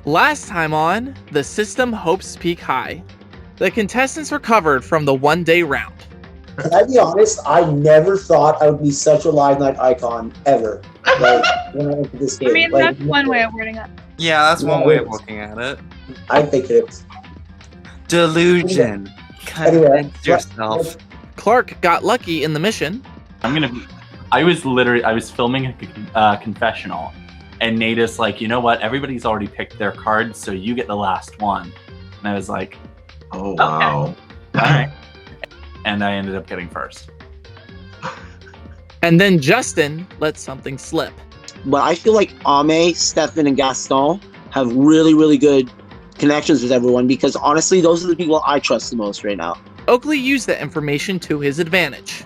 Last time on, the system hopes peak high. The contestants recovered from the one-day round. Can I be honest? I never thought I would be such a live night icon ever. Like when I entered this game. I mean, like, that's one way of wording it. Yeah, that's one way of looking at it. I think it's Delusion. Anyway, Convince yourself. Clark got lucky in the mission. I was filming a confessional, and Nada's like, you know what? Everybody's already picked their cards, so you get the last one. And I was like, oh wow. All right. And I ended up getting first. And then Justin let something slip. But I feel like Ame, Stefan, and Gaston have really, really good connections with everyone because honestly, those are the people I trust the most right now. Oakley used that information to his advantage.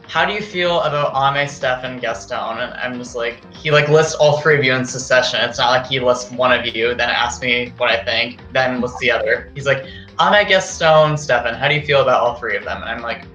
How do you feel about Ame, Stefan, Gaston? And I'm just like, he lists all three of you in succession. It's not like he lists one of you, then asks me what I think, then lists the other. He's like, Ame, Gaston, Stefan, how do you feel about all three of them? And I'm like,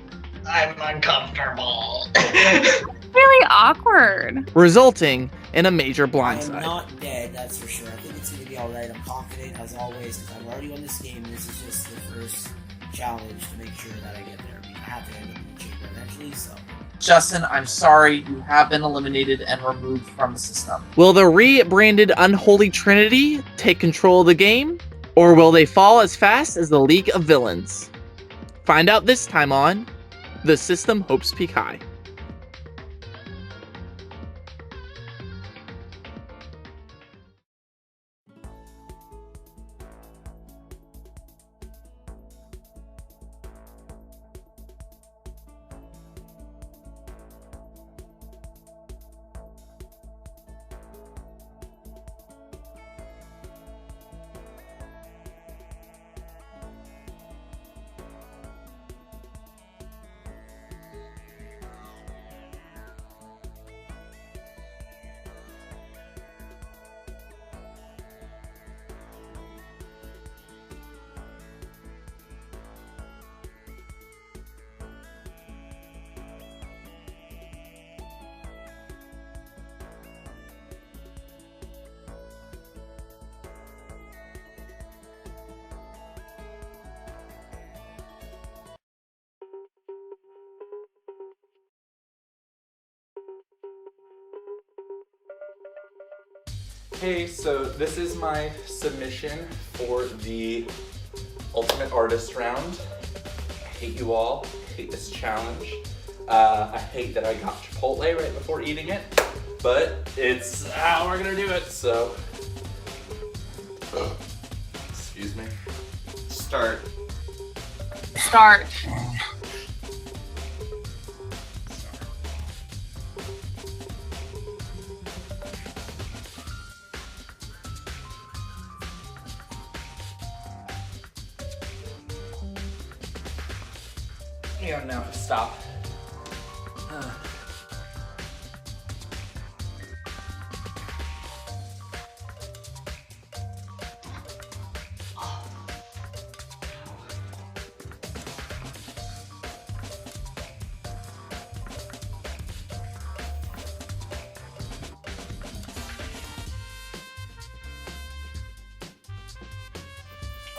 I'm uncomfortable. Really awkward. Resulting in a major I'm blindside. not dead, that's for sure. I think it's going to be alright. I'm confident, as always, because I've already won this game. This is just the first challenge to make sure that I get there. I mean, I have to end up in the chamber eventually, so... Justin, I'm sorry, you have been eliminated and removed from the system. Will the rebranded Unholy Trinity take control of the game? Or will they fall as fast as the League of Villains? Find out this time on The System Hopes Peak High. Hey, so this is my submission for the Ultimate Artist round. I hate you all, I hate this challenge. I hate that I got Chipotle right before eating it, but it's how we're gonna do it, so. Excuse me. Start. Start. Yeah, no, stop.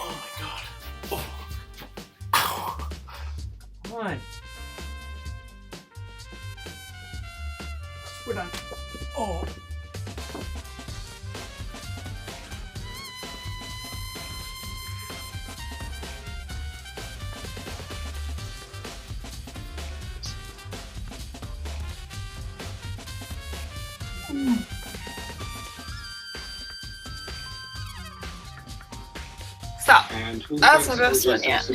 Oh my god. Oh. Come on. We're done. Oh. Stop. That's the best one yet.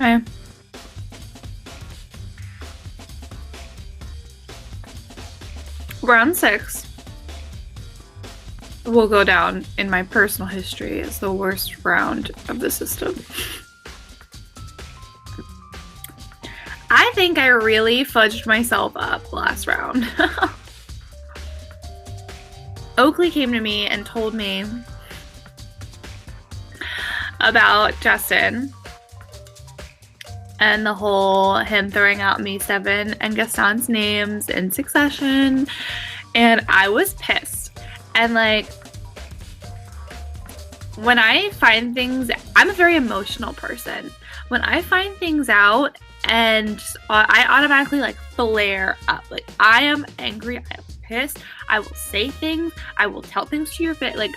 Okay. round 6 will go down in my personal history as the worst round of the system. I think I really fudged myself up last round. Oakley came to me and told me about Justin and the whole him throwing out me 7 and Gaston's names in succession, and I was pissed. And like, when I find things, I'm a very emotional person. When I find things out and I automatically like flare up. Like, I am angry, I am pissed, I will say things, I will tell things to your face, like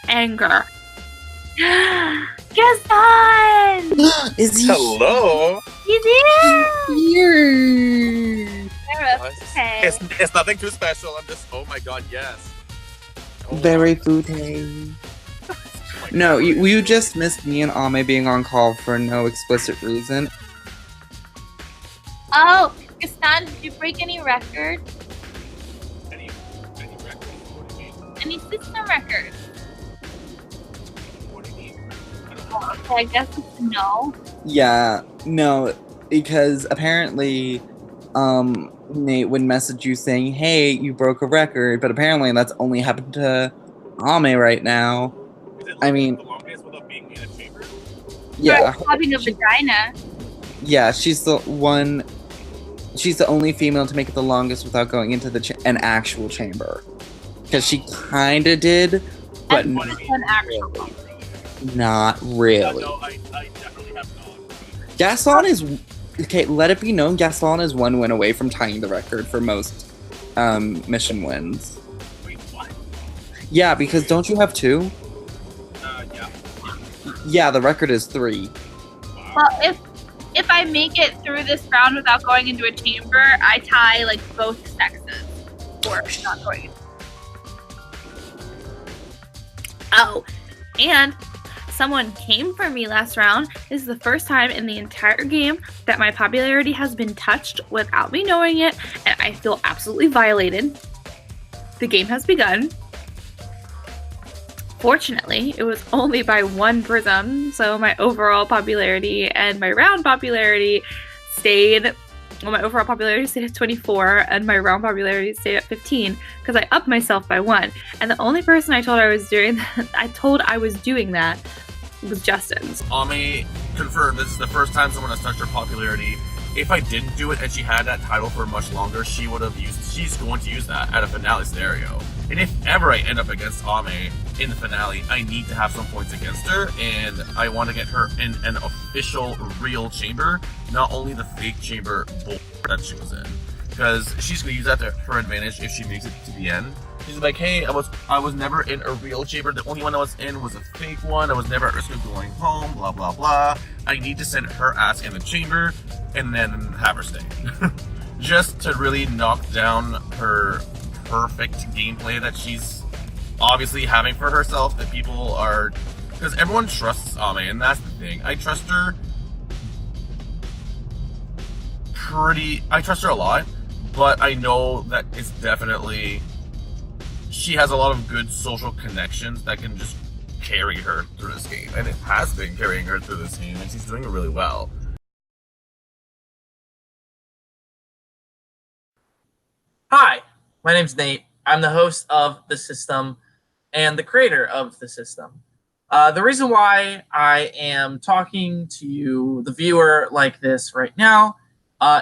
anger. Gaston! Is he? Hello. He's here! Here. Okay. It's nothing too special. I'm just. Oh my god, yes. Oh, Very booty. No, you just missed me and Ame being on call for no explicit reason. Oh, Gaston, did you break any records? Any records? What do you mean? Any system records? What do you mean? I don't know. Oh, okay, I guess it's a no. Yeah, no, because apparently, Nate would message you saying, "Hey, you broke a record," but apparently that's only happened to Ame right now. Is it I mean, the longest without being in a chamber? yeah, For having a vagina. yeah, she's the one. She's the only female to make it the longest without going into an actual chamber, because she kind of did, but And not an actual. not really. No, I definitely have not. Gaston is okay. Let it be known, Gaston is 1 win away from tying the record for most mission wins. Wait, what? Yeah, because don't you have 2? Yeah. Yeah, the record is 3. Well, if I make it through this round without going into a chamber, I tie like both sexes for not going in. Oh, and someone came for me last round. This is the first time in the entire game that my popularity has been touched without me knowing it, and I feel absolutely violated. The game has begun. Fortunately, it was only by 1 prism, so my overall popularity and my round popularity stayed. Well, my overall popularity stayed at 24, and my round popularity stayed at 15 because I upped myself by 1. And the only person I told I was doing that was Justin's. Ame confirmed this is the first time someone has touched her popularity. If I didn't do it and she had that title for much longer, she's going to use that at a finale scenario. And if ever I end up against Ame in the finale, I need to have some points against her, and I want to get her in an official real chamber, not only the fake chamber bull that she was in. Because she's going to use that to her advantage if she makes it to the end. She's like, hey, I was never in a real chamber. The only one I was in was a fake one. I was never at risk of going home, blah, blah, blah. I need to send her ass in the chamber and then have her stay. Just to really knock down her perfect gameplay that she's obviously having for herself, that people are... Because everyone trusts Ame, and that's the thing. I trust her a lot, but I know that it's definitely... She has a lot of good social connections that can just carry her through this game. And it has been carrying her through this game, and she's doing it really well. Hi, my name's Nate. I'm the host of The System and the creator of The System. The reason why I am talking to you, the viewer, like this right now,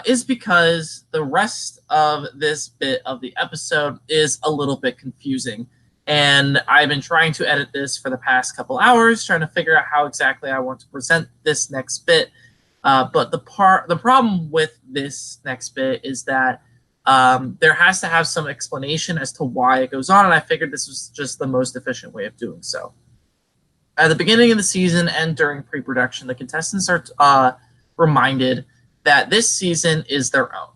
is because the rest of this bit of the episode is a little bit confusing. And I've been trying to edit this for the past couple hours, trying to figure out how exactly I want to present this next bit. But the problem with this next bit is that there has to have some explanation as to why it goes on, and I figured this was just the most efficient way of doing so. At the beginning of the season and during pre-production, the contestants are reminded that this season is their own.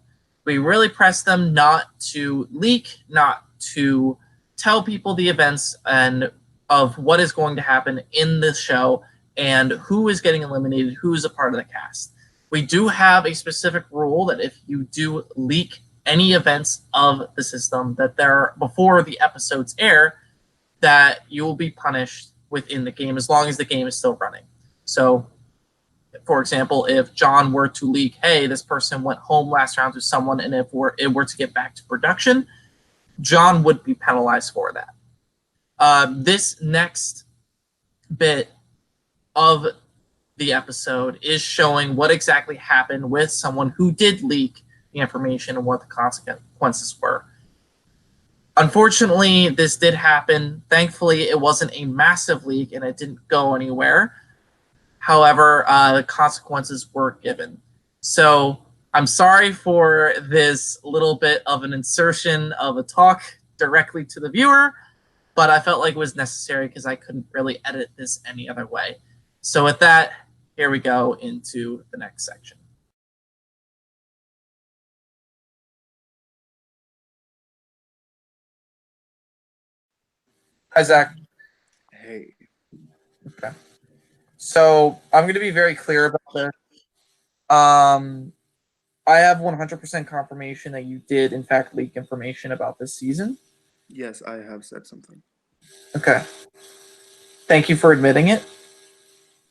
We really press them not to leak, not to tell people the events and of what is going to happen in the show and who is getting eliminated, who is a part of the cast. We do have a specific rule that if you do leak any events of the system that there before the episodes air, that you will be punished within the game as long as the game is still running. So, for example, if John were to leak, hey, this person went home last round to someone, and if it were to get back to production, John would be penalized for that. This next bit of the episode is showing what exactly happened with someone who did leak the information and what the consequences were. Unfortunately, this did happen. Thankfully, it wasn't a massive leak and it didn't go anywhere. However, the consequences were given. So I'm sorry for this little bit of an insertion of a talk directly to the viewer, but I felt like it was necessary because I couldn't really edit this any other way. So with that, here we go into the next section. Hi, Zach. Hey. Okay. So I'm going to be very clear about this. I have 100% confirmation that you did, in fact, leak information about this season. Yes, I have said something. Okay. Thank you for admitting it.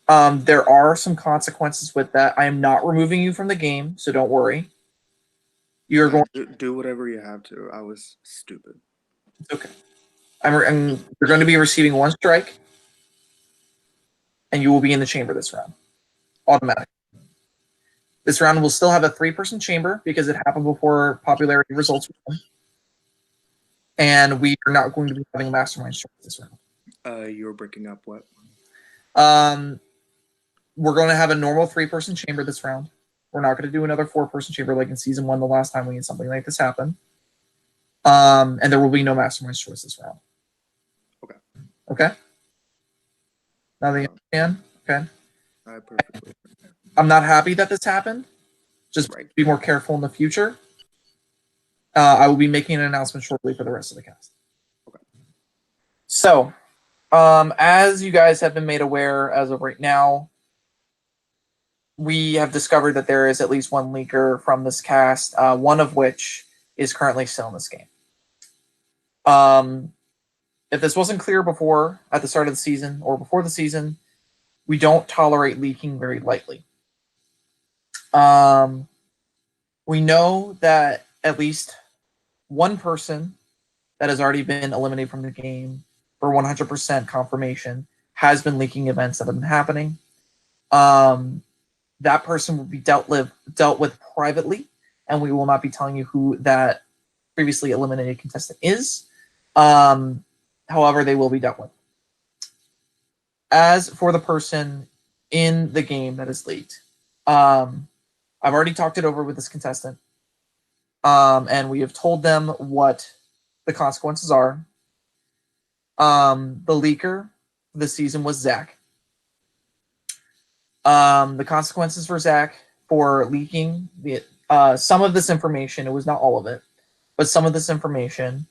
There are some consequences with that. I am not removing you from the game, so don't worry. You're going to do whatever you have to. I was stupid. It's okay. You're going to be receiving 1 strike, and you will be in the chamber this round. Automatic. This round will still have a 3-person chamber because it happened before popularity results were done. And we are not going to be having a mastermind strike this round. You're breaking up what? We're going to have a normal 3-person chamber this round. We're not going to do another 4-person chamber like in season 1 the last time we had something like this happen. And there will be no mastermind choice this round. Okay. Okay? Now that you understand? Okay. I perfectly understand. I'm not happy that this happened. Just be more careful in the future. I will be making an announcement shortly for the rest of the cast. Okay. So, as you guys have been made aware as of right now, we have discovered that there is at least 1 leaker from this cast, one of which is currently still in this game. If this wasn't clear before, at the start of the season or before the season, we don't tolerate leaking very lightly. We know that at least 1 person that has already been eliminated from the game for 100% confirmation has been leaking events that have been happening. That person will be dealt with privately, and we will not be telling you who that previously eliminated contestant is. However, they will be dealt with. As for the person in the game that is leaked, I've already talked it over with this contestant, and we have told them what the consequences are. The leaker this season was Zach. The consequences for Zach for leaking some of this information, it was not all of it, but some of this information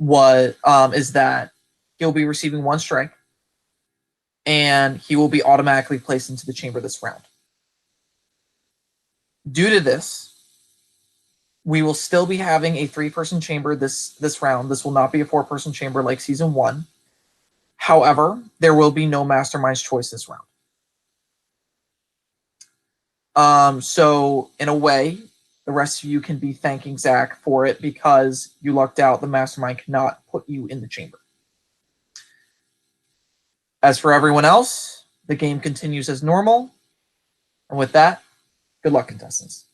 is that he'll be receiving 1 strike, and he will be automatically placed into the chamber this round. Due to this, we will still be having a 3-person chamber this round. This will not be a 4-person chamber like season 1. However, there will be no mastermind's choice this round. So in a way, the rest of you can be thanking Zach for it because you lucked out. The mastermind cannot put you in the chamber. As for everyone else, the game continues as normal. And with that, good luck, contestants.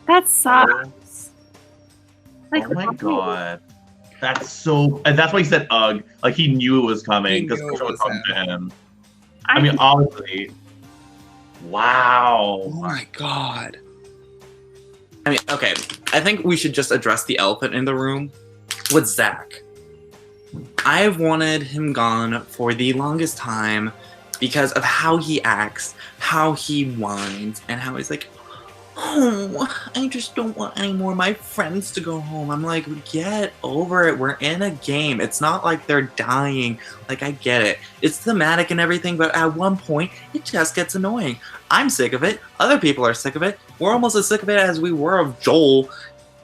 That sucks. Like, Oh my god. That's so. And that's why he said ugh. Like he knew it was coming because Christian was talking to him. I mean, honestly. Wow. Oh my god. I mean, okay. I think we should just address the elephant in the room with Zach. I've wanted him gone for the longest time because of how he acts, how he whines, and how he's like, oh, I just don't want any more of my friends to go home. I'm like, get over it. We're in a game. It's not like they're dying. Like, I get it. It's thematic and everything, but at one point, it just gets annoying. I'm sick of it. Other people are sick of it. We're almost as sick of it as we were of Joel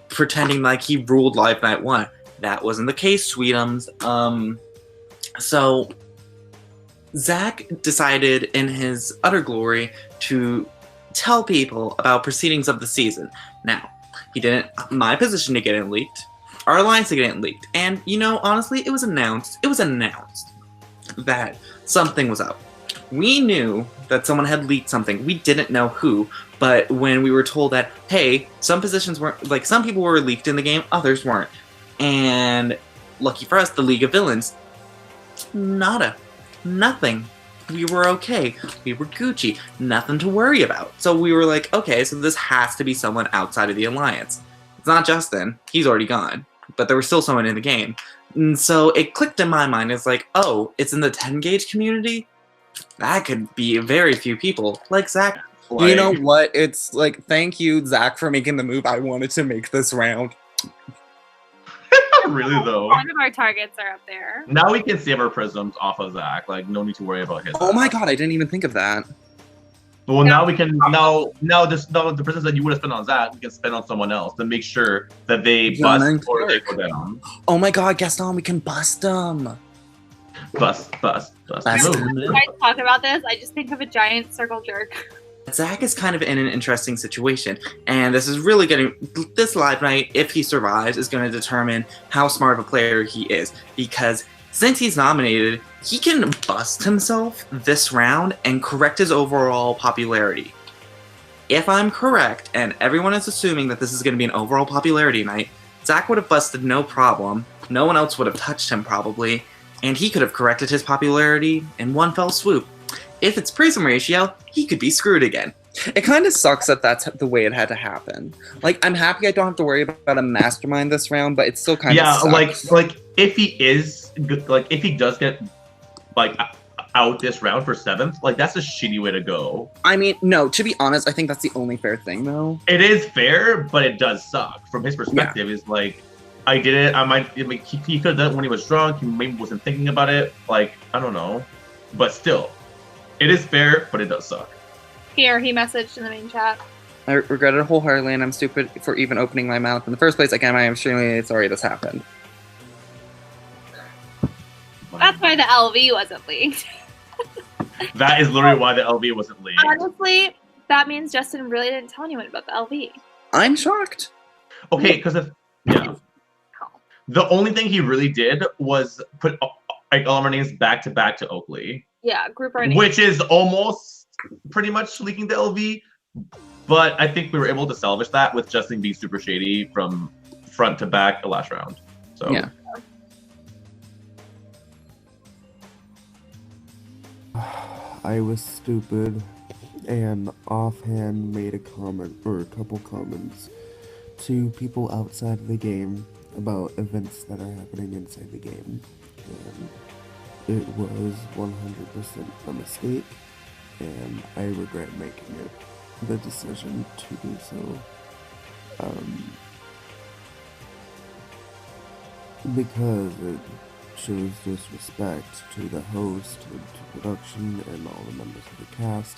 pretending like he ruled Live Night 1. That wasn't the case, sweetums. So Zach decided in his utter glory to tell people about proceedings of the season. Now, he didn't my position to get it leaked, our alliance to get it leaked, and you know, honestly, it was announced that something was up. We knew that someone had leaked something. We didn't know who, but when we were told that, hey, some positions weren't, like, some people were leaked in the game, others weren't. And lucky for us, the League of Villains, nada. Nothing. We were okay. We were Gucci. Nothing to worry about. So we were like, okay, so this has to be someone outside of the Alliance. It's not Justin. He's already gone. But there was still someone in the game. And so it clicked in my mind. It's like, oh, it's in the 10 gauge community? That could be very few people. Like Zach. You know what? It's like, thank you, Zach, for making the move I wanted to make this round. Really though. One of our targets are up there. Now we can save our prisms off of Zach. Like, no need to worry about his. Oh my god, I didn't even think of that. Well, now we can now the prisms that you would have spent on Zach, we can spend on someone else to make sure that they bust or they go down. Oh my god, Gaston, we can bust them. Bust. When you guys talk about this, I just think of a giant circle jerk. Zach is kind of in an interesting situation, and this is really getting this live night, if he survives, is going to determine how smart of a player he is, because since he's nominated, he can bust himself this round and correct his overall popularity. If I'm correct, and everyone is assuming that this is going to be an overall popularity night, Zach would have busted no problem, no one else would have touched him probably, and he could have corrected his popularity in one fell swoop. If it's prism ratio, he could be screwed again. It kind of sucks that that's the way it had to happen. Like, I'm happy I don't have to worry about a mastermind this round, but it still kind of sucks. like if he is like if he does get like out this round for 7th, like that's a shitty way to go. I mean, no, to be honest, I think that's the only fair thing though. It is fair, but it does suck. From his perspective, is like, I did it. I might. Like, he could have done it when he was drunk. He maybe wasn't thinking about it. Like, I don't know, but still. It is fair, but it does suck. Here, he messaged in the main chat. I regret it wholeheartedly, and I'm stupid for even opening my mouth in the first place. Again, I am extremely sorry this happened. That's why the LV wasn't leaked. That is literally why the LV wasn't leaked. Honestly, that means Justin really didn't tell anyone about the LV. I'm shocked. Okay, because the only thing he really did was put like all of our names back to back to Oakley. Yeah, group our names. Which is almost pretty much leaking the LV, but I think we were able to salvage that with Justin being super shady from front to back the last round. So yeah. I was stupid and offhand made a comment or a couple comments to people outside of the game about events that are happening inside the game. And it was 100% a mistake, and I regret making it the decision to do so. Because it shows disrespect to the host, to production, and all the members of the cast,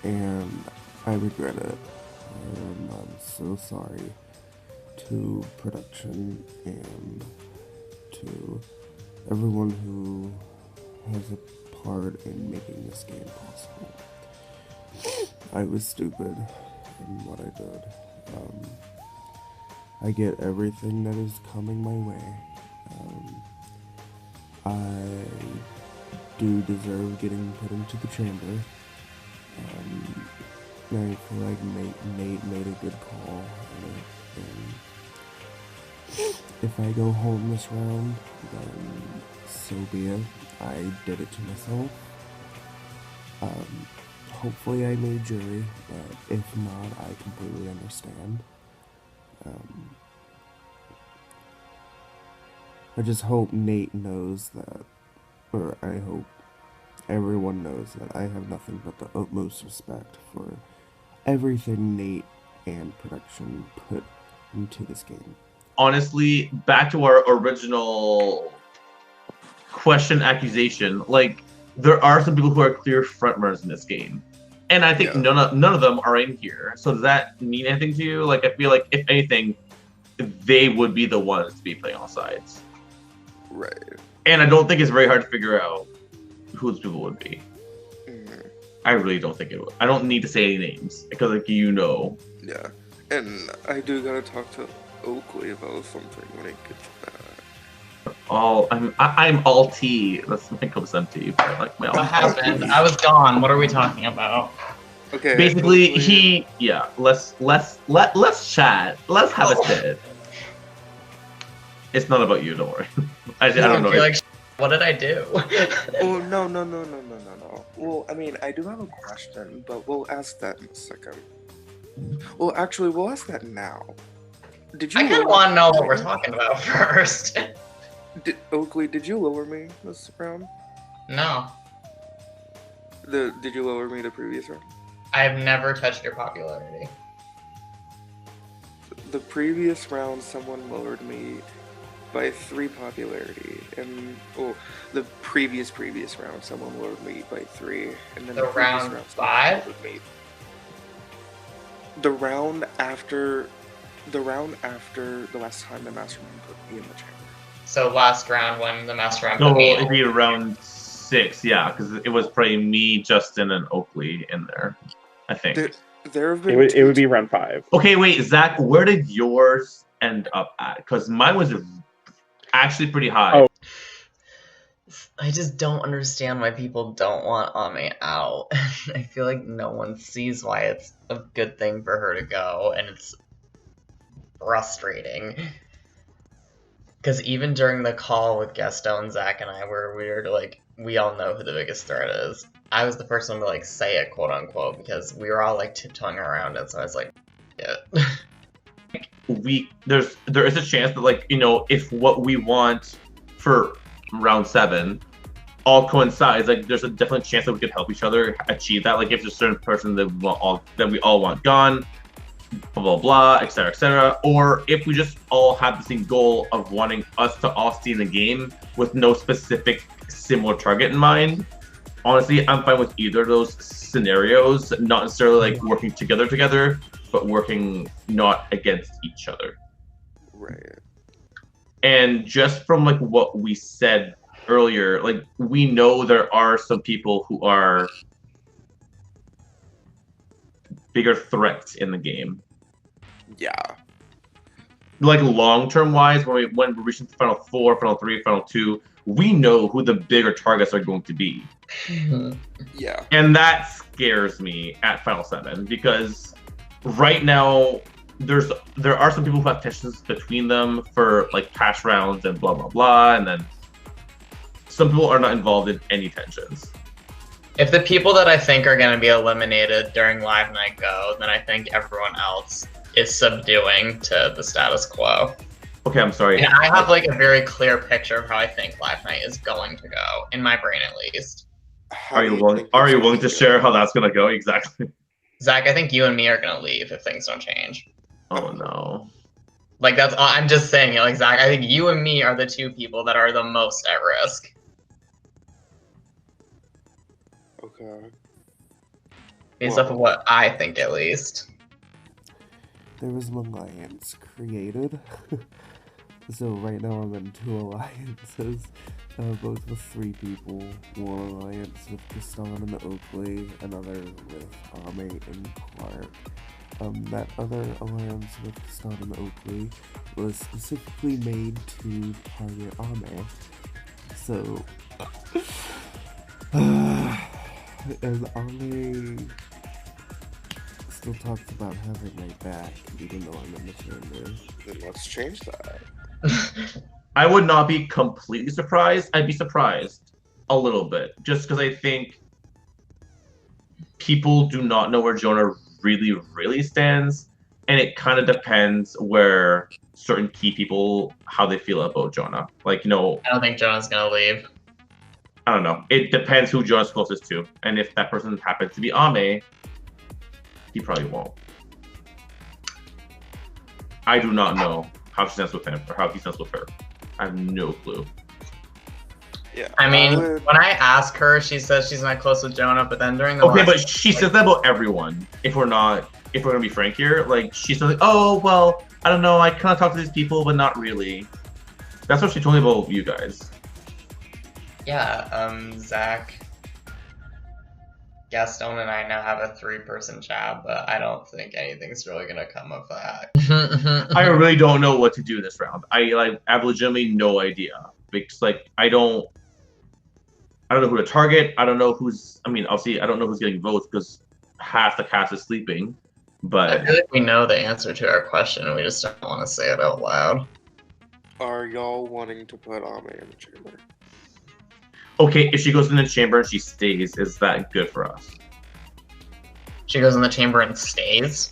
and I regret it. And I'm so sorry to production and to everyone who has a part in making this game possible. I was stupid in what I did. I get everything that is coming my way. I do deserve getting put into the chamber. I feel like Nate made a good call. And if I go home this round, then so be it. I did it to myself. Hopefully I made jury, but if not, I completely understand. I just hope Nate knows that, or I hope everyone knows that I have nothing but the utmost respect for everything Nate and production put into this game. Honestly, back to our original question accusation, like, there are some people who are clear frontrunners in this game. And I think none of them are in here. So does that mean anything to you? Like, I feel like, if anything, they would be the ones to be playing all sides. Right. And I don't think it's very hard to figure out who those people would be. Mm-hmm. I really don't think it would. I don't need to say any names, because, like, you know. Yeah. And I do gotta talk to Oakley about something when it gets back. I'm all T. That's my consent T. Like, what happened? I was gone. What are we talking about? Okay. Basically, let's chat. Let's have a chat. It's not about you, don't worry. I don't know. Like, what did I do? Oh, no. Well, I mean, I do have a question, but we'll ask that in a second. Well, actually, we'll ask that now. Did you? I kind of want to know what we're talking about first. Oakley, did you lower me this round? No. Did you lower me the previous round? I've never touched your popularity. The previous round, someone lowered me by 3 popularity, and the previous round, someone lowered me by 3, and then the round 5. The round after the last time the mastermind put me in the chamber. So last round when the mastermind No, put me in. it'd be round 6, yeah, because it was probably me, Justin, and Oakley in there, I think. There have been it would be round 5. Okay, wait, Zach, where did yours end up at? Because mine was actually pretty high. Oh. I just don't understand why people don't want Ame out. I feel like no one sees why it's a good thing for her to go, and it's frustrating. Because even during the call with Gaston, Zach, and I, where we were like, we all know who the biggest threat is. I was the first one to like say it, quote unquote, because we were all like tiptoeing around it. So I was like, yeah. There is a chance that, like, you know, if what we want for round 7 all coincides, like, there's a definite chance that we could help each other achieve that. Like, if there's a certain person that we all want gone, blah blah blah, etc., or if we just all have the same goal of wanting us to all stay in the game with no specific similar target in mind. Honestly, I'm fine with either of those scenarios, not necessarily like working together, but working not against each other. Right. And just from like what we said earlier, like, we know there are some people who are bigger threats in the game. Yeah. Like, long-term wise, when we're reaching Final 4, Final 3, Final 2, we know who the bigger targets are going to be. Yeah. And that scares me at Final 7, because right now there are some people who have tensions between them for like past rounds and blah blah blah, and then some people are not involved in any tensions. If the people that I think are going to be eliminated during Live Night go, then I think everyone else is subduing to the status quo. Okay, I'm sorry. And I have like a very clear picture of how I think Live Night is going to go, in my brain at least. Are you willing to share how that's going to go exactly? Zach, I think you and me are going to leave if things don't change. Oh no. Like, that's all I'm just saying. Like, Zach, I think you and me are the two people that are the most at risk. Okay. Based off of what I think, at least. There was an alliance created. So right now I'm in 2 alliances, both with 3 people. One alliance with Gaston and Oakley, another with Ame and Clark. That other alliance with Gaston and Oakley was specifically made to target Ame. So, and Ame still talks about having my back, even though I'm in the chamber. Then let's change that. I would not be completely surprised. I'd be surprised a little bit, just because I think people do not know where Jonah really stands, and it kind of depends where certain key people, how they feel about Jonah. Like, I don't think Jonah's gonna leave. I don't know. It depends who Jonah's closest to, and if that person happens to be Ame, he probably won't. I do not know how she stands with him or how he stands with her. I have no clue. Yeah. I mean, when I ask her, she says she's not close with Jonah, but then during the but she says that about everyone. If we're gonna be frank here, like she says, like, oh well, I don't know, I kind of talk to these people, but not really. That's what she told me about you guys. Yeah, Zach, Gaston, and I now have a 3-person chat, but I don't think anything's really gonna come of that. I really don't know what to do this round. I have legitimately no idea because I don't know who to target. I don't know who's. I mean, obviously, I don't know who's getting votes because half the cast is sleeping. But I feel like we know the answer to our question, and we just don't want to say it out loud. Are y'all wanting to put Ame in the chamber? Okay, if she goes in the chamber and she stays, is that good for us? She goes in the chamber and stays?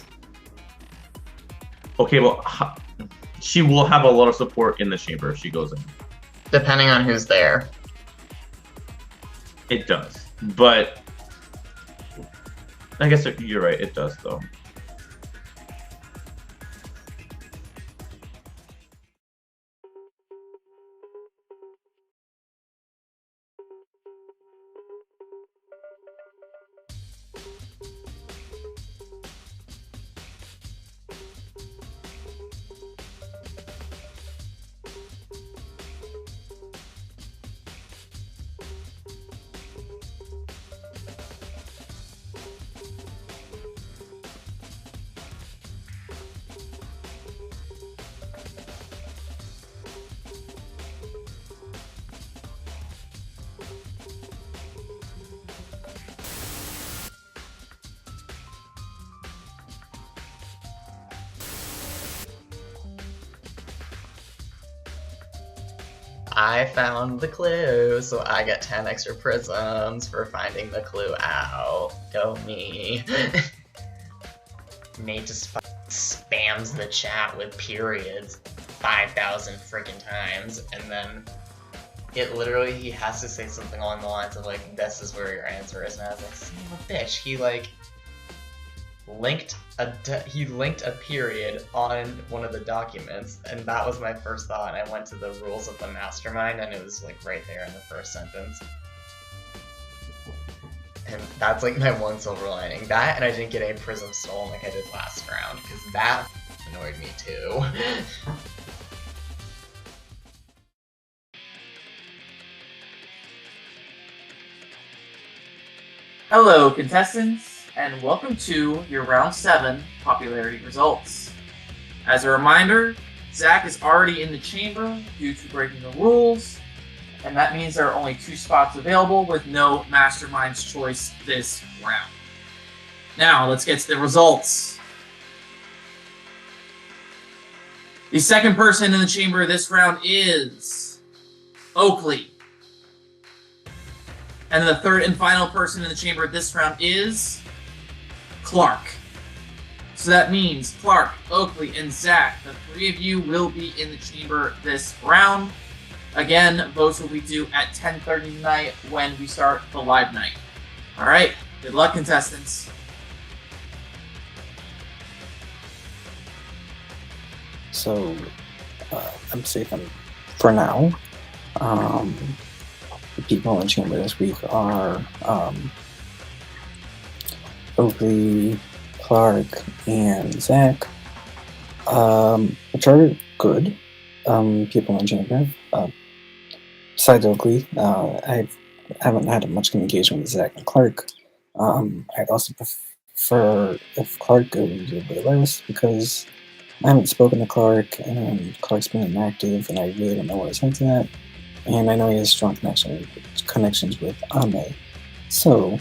Okay, well, she will have a lot of support in the chamber if she goes in. Depending on who's there. It does, but I guess you're right, it does though. I found the clue, so I get 10 extra prisms for finding the clue out. Go me. Nate just spams the chat with periods 5,000 freaking times, and then he has to say something along the lines of like, this is where your answer is, and I was like, son of a bitch, he linked a period on one of the documents, and that was my first thought, and I went to the rules of the mastermind, and it was like right there in the first sentence. And that's like my one silver lining. That, and I didn't get a prism stolen like I did last round, because that annoyed me too. Hello, contestants, and welcome to your Round 7 popularity results. As a reminder, Zach is already in the chamber due to breaking the rules, and that means there are only 2 spots available with no Mastermind's Choice this round. Now, let's get to the results. The second person in the chamber this round is Oakley. And the third and final person in the chamber this round is Clark. So that means Clark, Oakley, and Zach, the 3 of you will be in the chamber this round. Again, votes will be due at 10:30 tonight when we start the live night. Alright, good luck, contestants. So, I'm safe for now. The people in the chamber this week are Oakley, Clark, and Zach, which are good people in the chamber. Besides Oakley, I haven't had much communication with Zach and Clark. I'd also prefer if Clark goes a bit less because I haven't spoken to Clark, and Clark's been inactive, and I really don't know where his head's at. And I know he has strong connections with Ame. So,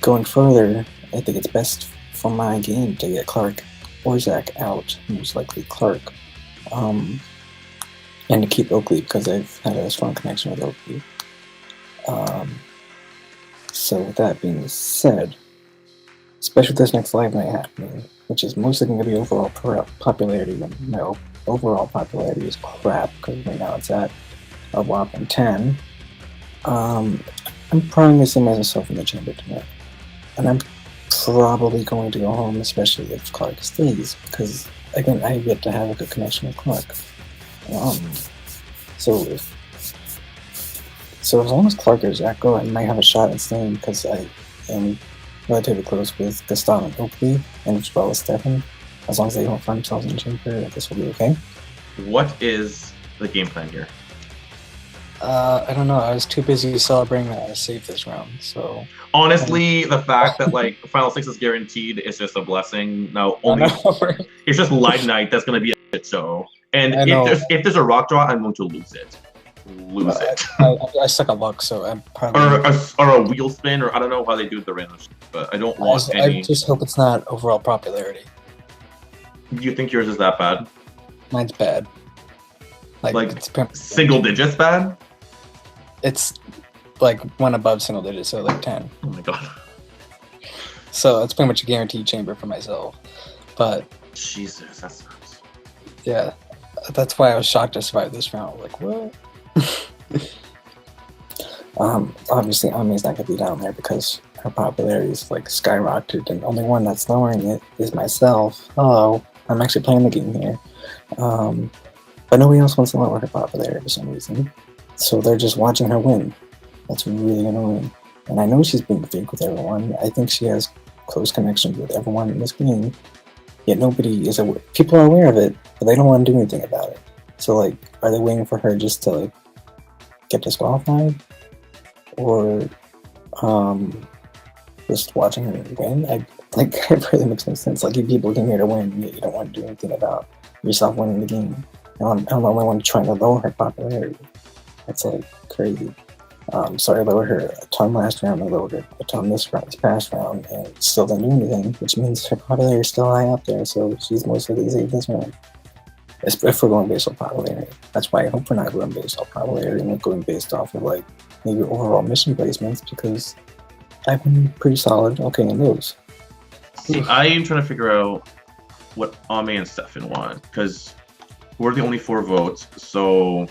going further, I think it's best for my game to get Clark or Zach out, most likely Clark, and to keep Oakley because I've had a strong connection with Oakley. So with that being said, especially with this next live night happening, which is mostly going to be overall popularity, when my overall popularity is crap because right now it's at a whopping 10. I'm probably going to see myself in the chamber tonight, and I'm probably going to go home, especially if Clark stays, because again, I get to have a good connection with Clark. So as long as Clark or Zach go, I might have a shot at staying because I am relatively close with Gaston and Oakley, and as well as Stefan. As long as they don't find themselves in the chamber, this will be okay. What is the game plan here? I don't know. I was too busy celebrating that I saved this round, so... Honestly, the fact that, like, Final 6 is guaranteed is just a blessing. Now, only it's just live night that's going to be a shit show. And if there's a rock draw, I'm going to lose it. I suck at luck, so I'm probably... Or a wheel spin, or I don't know how they do the random shit, but I don't want any... I just hope it's not overall popularity. You think yours is that bad? Mine's bad. Like single digits bad? It's like one above single digits, so like 10. Oh my god. So it's pretty much a guaranteed chamber for myself. But Jesus, that sucks. Yeah. That's why I was shocked to survive this round. Like, what? Obviously Ami's not gonna be down there because her popularity is like skyrocketed, and the only one that's lowering it is myself. Hello. I'm actually playing the game here. But nobody else wants to lower her popularity for some reason. So they're just watching her win. That's really annoying. And I know she's being fake with everyone. I think she has close connections with everyone in this game. Yet nobody is aware. People are aware of it, but they don't want to do anything about it. So, like, are they waiting for her just to, like, get disqualified? Or, just watching her win? It really makes no sense. Like, you people came here to win, yet you don't want to do anything about yourself winning the game. I'm the only one trying to lower her popularity. That's like crazy. So I lowered her a ton last round, I lowered her a ton this past round, and still didn't do anything, which means her popularity is still high up there, so she's most likely safe this round. If we're going based on popularity. That's why I hope we're not going based off popularity and we're going based off of like maybe overall mission placements, because I've been pretty solid in those. See, I am trying to figure out what Ame and Stefan want, because we're the only 4 votes, so...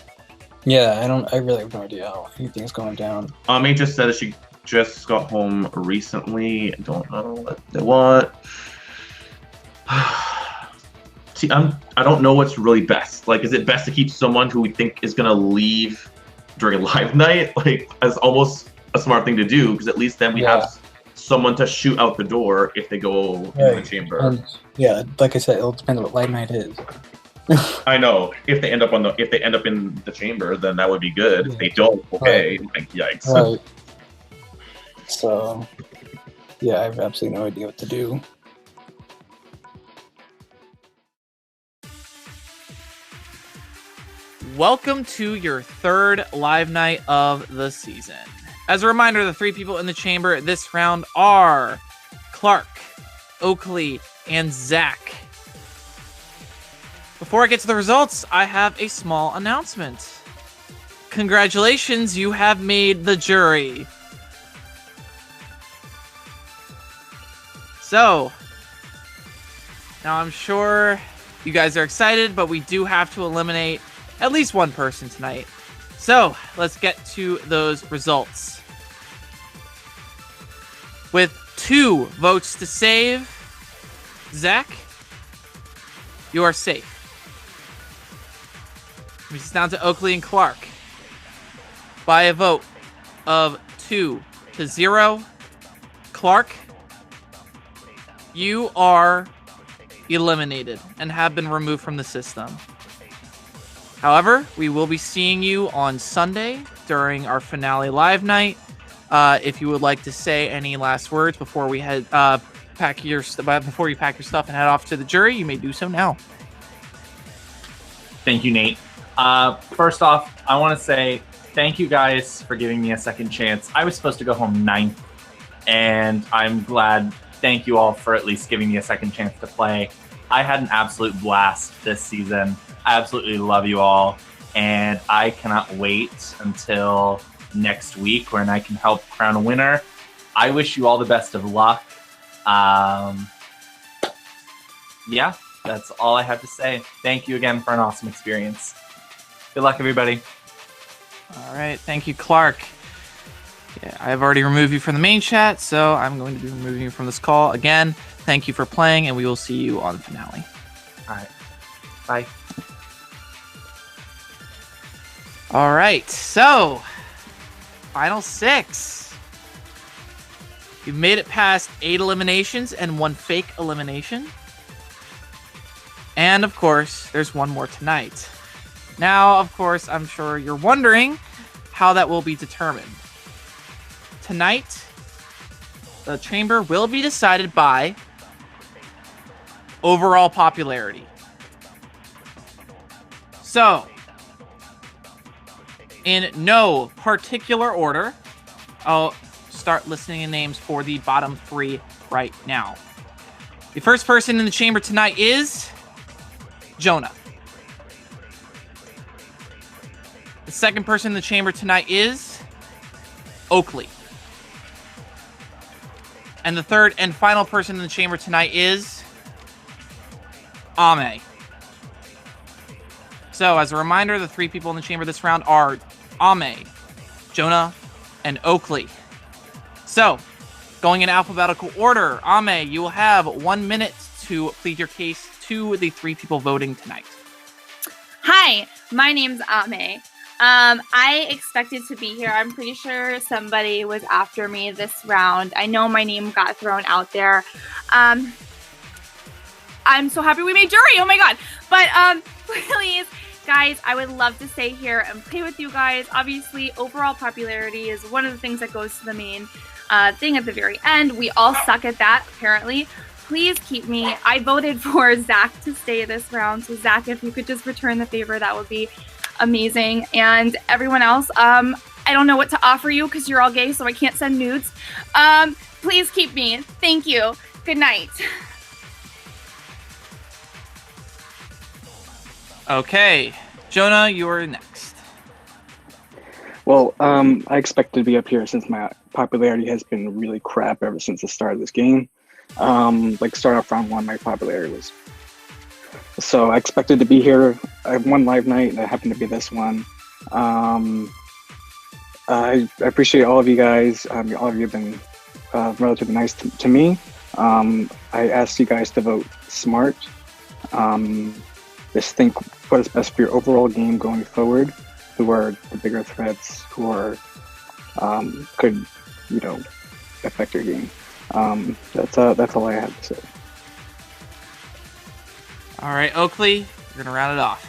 Yeah, I really have no idea how anything's going down. Ame just said that she just got home recently. I don't know what they want. See, I don't know what's really best. Like, is it best to keep someone who we think is gonna leave during live night? Like, as almost a smart thing to do, because at least then we have someone to shoot out the door if they go into the chamber. And, like I said, it'll depend on what live night is. I know. If they end up in the chamber, then that would be good. If they don't, okay. Like, yikes. Right. So, yeah, I have absolutely no idea what to do. Welcome to your 3rd live night of the season. As a reminder, the 3 people in the chamber this round are Clark, Oakley, and Zach. Before I get to the results, I have a small announcement. Congratulations, you have made the jury. So, now I'm sure you guys are excited, but we do have to eliminate at least one person tonight. So, let's get to those results. With 2 votes to save, Zach, you are safe. It's down to Oakley and Clark. By a vote of 2-0, Clark, you are eliminated and have been removed from the system. However, we will be seeing you on Sunday during our finale live night. If you would like to say any last words before we pack your stuff and head off to the jury, you may do so now. Thank you, Nate. First off, I want to say thank you guys for giving me a second chance. I was supposed to go home 9th, and I'm glad thank you all for at least giving me a second chance to play. I had an absolute blast this season. I absolutely love you all, and I cannot wait until next week when I can help crown a winner. I wish you all the best of luck. Yeah, that's all I have to say. Thank you again for an awesome experience. Good luck, everybody. All right, thank you, Clark. Yeah, I've already removed you from the main chat, so I'm going to be removing you from this call. Again, thank you for playing, and we will see you on the finale. All right. Bye. All right, so final 6. You've made it past 8 eliminations and 1 fake elimination. And, of course, there's one more tonight. Now, of course, I'm sure you're wondering how that will be determined. Tonight, the chamber will be decided by overall popularity. So, in no particular order, I'll start listing the names for the bottom 3 right now. The first person in the chamber tonight is Jonah. The second person in the chamber tonight is Oakley. And the third and final person in the chamber tonight is Ame. So, as a reminder, the 3 people in the chamber this round are Ame, Jonah, and Oakley. So, going in alphabetical order, Ame, you will have 1 minute to plead your case to the 3 people voting tonight. Hi, my name's Ame. I expected to be here. I'm pretty sure somebody was after me this round. I know my name got thrown out there. I'm so happy we made jury. Oh my god. But please, guys, I would love to stay here and play with you guys. Obviously, overall popularity is one of the things that goes to the main thing at the very end. We all suck at that, apparently. Please keep me. I voted for Zach to stay this round. So Zach, if you could just return the favor, that would be amazing. And everyone else, I don't know what to offer you because you're all gay, so I can't send nudes. Please keep me. Thank you. Good night. Okay, Jonah, you're next. Well, I expected to be up here since my popularity has been really crap ever since the start of this game. Start off round 1, my popularity was. So I expected to be here. I have one live night, and it happened to be this one. I appreciate all of you guys. All of you have been relatively nice to me. I asked you guys to vote smart. Just think what is best for your overall game going forward. Who are the bigger threats? Who are could affect your game? That's all I have to say. All right, Oakley, you're gonna round it off.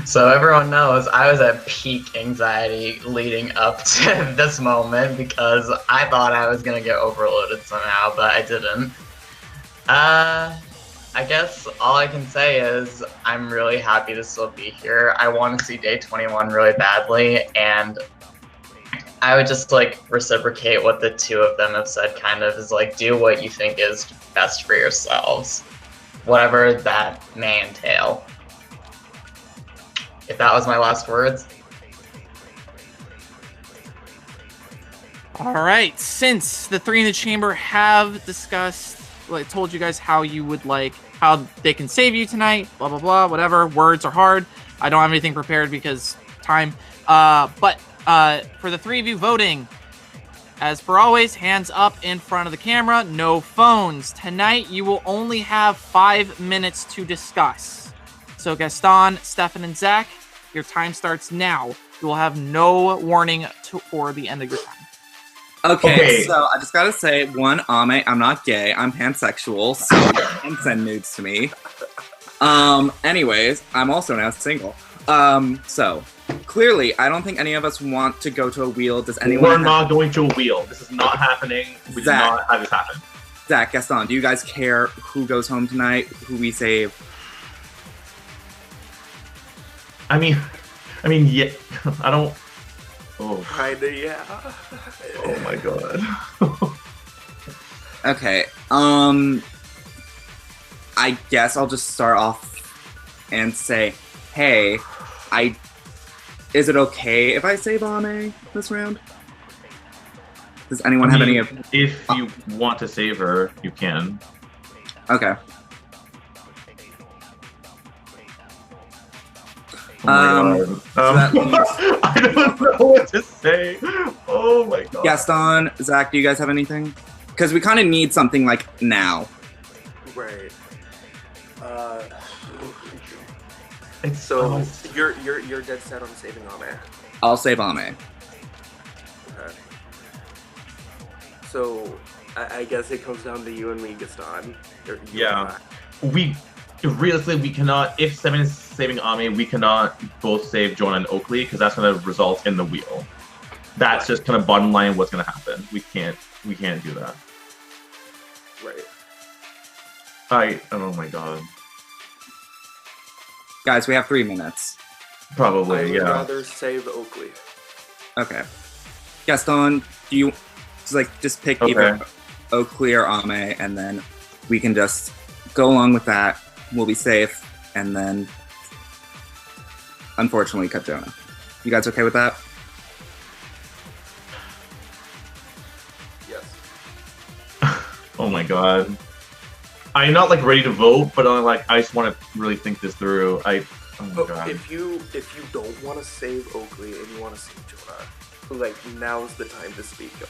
So everyone knows I was at peak anxiety leading up to this moment because I thought I was gonna get overloaded somehow, but I didn't. I guess all I can say is I'm really happy to still be here. I want to see day 21 really badly, and I would just reciprocate what the 2 of them have said, kind of, is do what you think is best for yourselves, whatever that may entail. If that was my last words. All right, since the 3 in the chamber have discussed, told you guys how you would how they can save you tonight, blah, blah, blah, whatever. Words are hard. I don't have anything prepared because time. But for the 3 of you voting, as per always, hands up in front of the camera, no phones. Tonight, you will only have 5 minutes to discuss. So Gaston, Stefan, and Zach, your time starts now. You will have no warning for the end of your time. Okay, so I just gotta say, one, Ame, I'm not gay. I'm pansexual, so you can send nudes to me. Anyways, I'm also now single. So clearly, I don't think any of us want to go to a wheel. Does anyone? We're not going to a wheel. This is not happening. We do not have this happen. Zach, Gaston, do you guys care who goes home tonight? Who we save? I mean, yeah. I don't. Oh. Kinda, yeah. Oh my god. Okay. I guess I'll just start off and say, hey, is it okay if I save Ame this round? Does anyone have any? If you want to save her, you can. Okay. Oh my God. I don't know what to say. Oh my God. Gaston, Zach, do you guys have anything? Because we kind of need something like now. Right. So you're dead set on saving Ame. I'll save Ame. Okay. So I guess it comes down to you and me, Gaston. Yeah. Realistically, we cannot. If Seven is saving Ame, we cannot both save Jonah and Oakley because that's going to result in the wheel. That's just kind of bottom line what's going to happen. We can't do that. Right. Oh my God. Guys, we have 3 minutes. Probably, I would yeah. rather save Oakley. Okay. Gaston, do you just pick either Oakley or Ame, and then we can just go along with that. We'll be safe, and then unfortunately cut Jonah. You guys okay with that? Yes. Oh my God. I'm not ready to vote, but I just want to really think this through. Oh my God. If you don't want to save Oakley and you want to save Jonah, now's the time to speak up.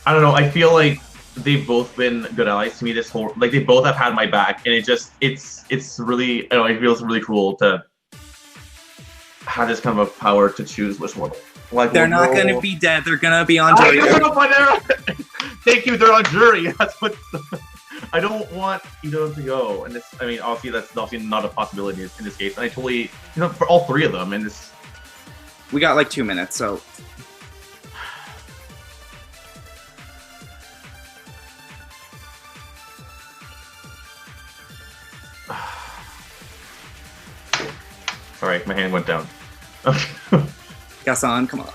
I don't know. I feel like they've both been good allies to me this whole. They both have had my back, and it's really. I don't know. It feels really cool to have this kind of a power to choose which one. They're not going to be dead. They're going to be on jury. Thank you. They're on jury. That's what. I don't want either of them to go, and obviously that's obviously not a possibility in this case. And I totally, for all 3 of them, and this. We got 2 minutes, so. All right, my hand went down. Gaston, come on.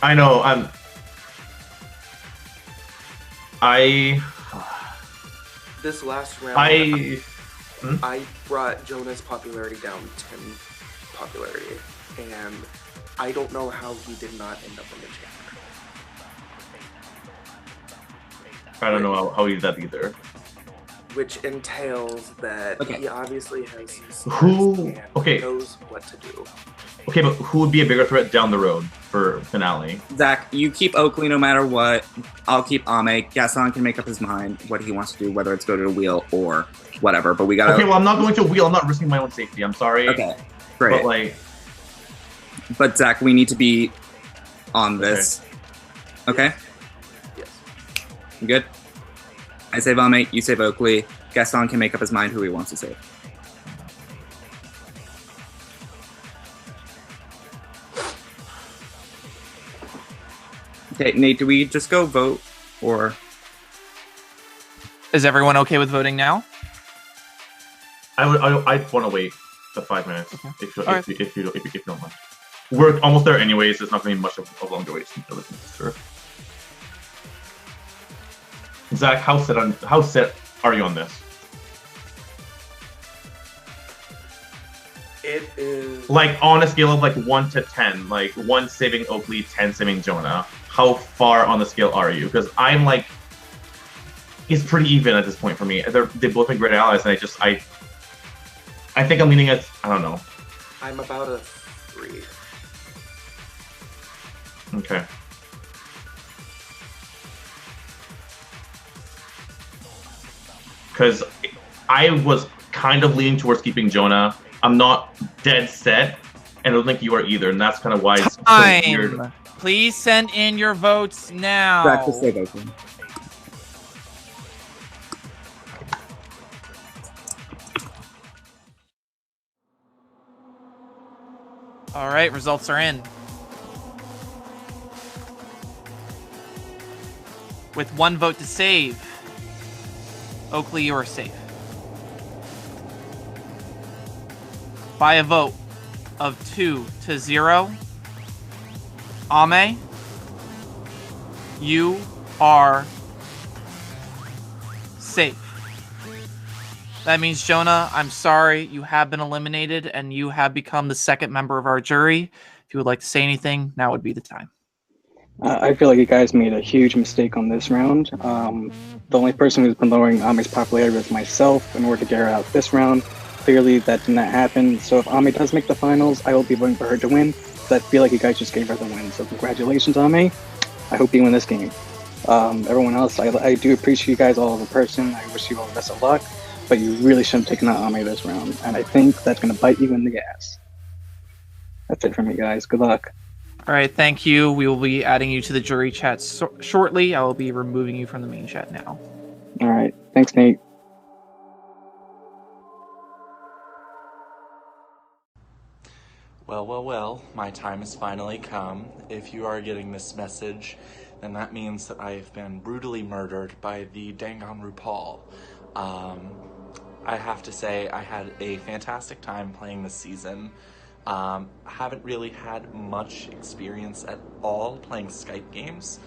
I know. This last round, I brought Jonah's popularity down 10 popularity, and I don't know how he did not end up in the chamber. I don't know how he did that either. Which entails that he obviously has knows what to do. Okay, but who would be a bigger threat down the road for finale? Zach, you keep Oakley no matter what. I'll keep Ame. Gaston can make up his mind what he wants to do, whether it's go to the wheel or whatever. But we gotta. Okay, well, I'm not going to a wheel. I'm not risking my own safety. I'm sorry. Okay, great. But Zach, we need to be on this. Okay. Yes. You good? I save Ame. You save Oakley. Gaston can make up his mind who he wants to save. Okay, Nate, do we just go vote, or? Is everyone okay with voting now? I'd want to wait the 5 minutes if you don't mind. We're almost there anyways. It's not going to be much of a longer wait. Sure. Zach, how set are you on this? It is on a scale of 1 to 10, 1 saving Oakley, 10 saving Jonah. How far on the scale are you? Because I'm it's pretty even at this point for me. They've both been great allies, and I think I'm leaning at, I don't know. I'm about a 3. Okay. Because I was kind of leaning towards keeping Jonah. I'm not dead set, and I don't think you are either, and that's kind of why it's so weird. Please send in your votes now. Zach, just save Oakley. All right, results are in. With 1 vote to save, Oakley, you are safe. By a vote of 2-0, Ame, you are safe. That means, Jonah, I'm sorry, you have been eliminated, and you have become the second member of our jury. If you would like to say anything, now would be the time. I feel like you guys made a huge mistake on this round. The only person who's been lowering Ami's popularity was myself in order to get her out this round. Clearly, that did not happen. So if Ami does make the finals, I will be voting for her to win. But I feel like you guys just gave her the win. So congratulations, Ami. I hope you win this game. Everyone else, I do appreciate you guys all as a person. I wish you all the best of luck. But you really shouldn't have taken out Ami this round. And I think that's going to bite you in the ass. That's it from me, guys. Good luck. All right, thank you. We will be adding you to the jury chat shortly. I will be removing you from the main chat now. All right. Thanks, Nate. Well, my time has finally come. If you are getting this message, then that means that I have been brutally murdered by the Dangon RuPaul. I have to say I had a fantastic time playing this season. I haven't really had much experience at all playing Skype games,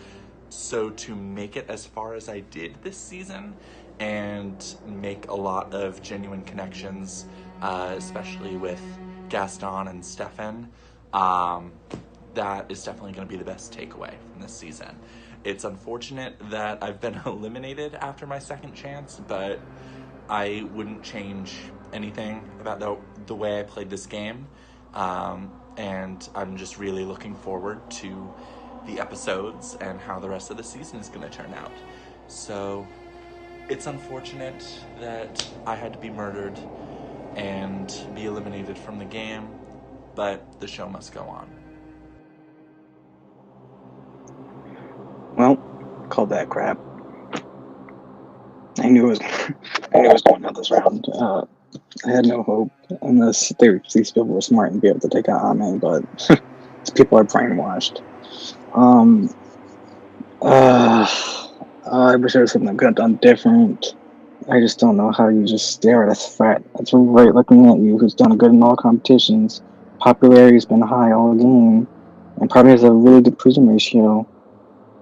so to make it as far as I did this season and make a lot of genuine connections, especially with Gaston and Stefan, that is definitely going to be the best takeaway from this season. It's unfortunate that I've been eliminated after my second chance, but I wouldn't change anything about the way I played this game. And I'm just really looking forward to the episodes and how the rest of the season is going to turn out. So it's unfortunate that I had to be murdered and be eliminated from the game, but the show must go on. Well, called that crap. I knew it was going out this round. I had no hope unless these people were smart and be able to take out Ame, but these people are brainwashed. I wish there was something I could have done different. I just don't know how you just stare at a threat that's right looking at you, who's done good in all competitions. Popularity's been high all game, and probably has a really good prison ratio.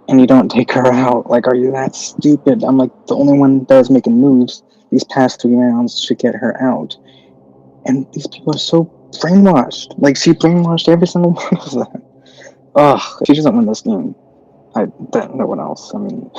And you don't take her out. Like, are you that stupid? I'm like the only one that was making moves these past 3 rounds to get her out. And these people are so brainwashed. Like, she brainwashed every single one of them. Ugh, if she doesn't win this game, no one else. I mean,